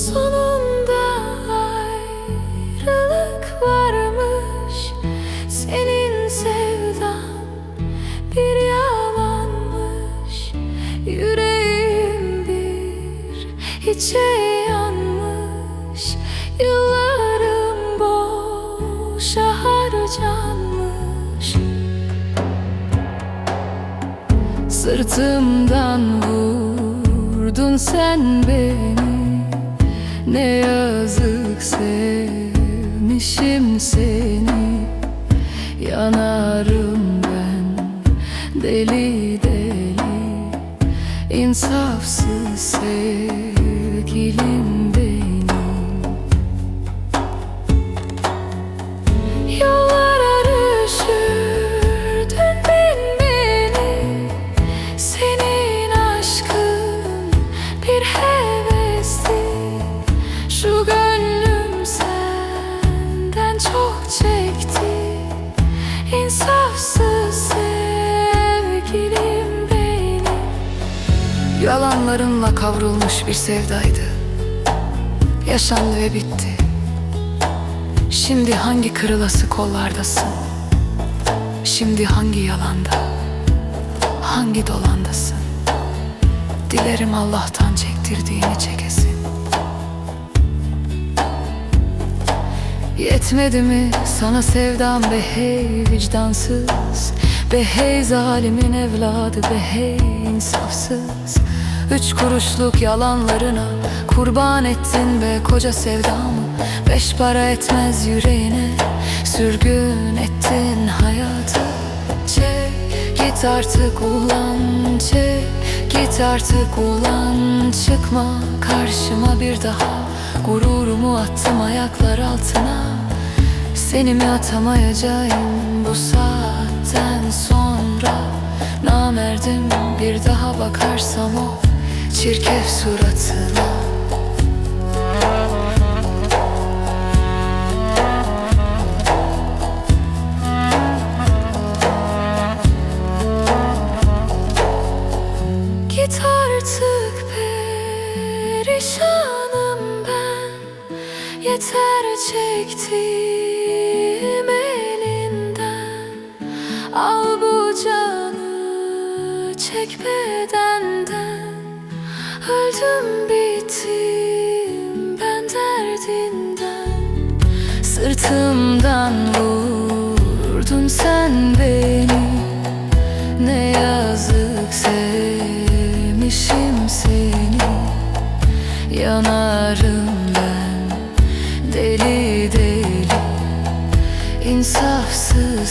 Sonunda ayrılık varmış. Senin sevdan bir yalanmış. Yüreğim bir hiçe yanmış. Yıllarım boşa harcanmış. Sırtımdan vurdun sen beni. Ne yazık sevmişim seni. Yanarım ben deli deli, insafsız sevgilim benim. Yollara düşürdün beni. Senin aşkın bir hevesti. Şu gönlüm senden çok çekti. İnsafsız sevgilim benim. Yalanlarınla kavrulmuş bir sevdaydı. Yaşandı ve bitti. Şimdi hangi kırılası kollardasın? Şimdi hangi yalanda, hangi dolandasın? Dilerim Allah'tan çektirdiğini çekesin. Yetmedi mi sana sevdam be hey vicdansız? Be hey zalimin evladı, be hey insafsız. 3 kuruşluk yalanlarına kurban ettin be koca sevdamı. 5 para etmez yüreğine sürgün ettin hayatı. Çek git artık ulan, çek git artık ulan. Çıkma karşıma bir daha, gururumu attım ayaklar altına. Seni mi atamayacağım bu saatten sonra? Namerdim bir daha bakarsam o çirkef suratına. Git artık perişanım ben. Yeter çektiğim elinden. Al bu canı çek bedenden. Öldüm bittim ben derdinden. Sırtımdan vurdun sen beni. Ne yazık sevmişim seni. Yanarım ben deli deli, insafsız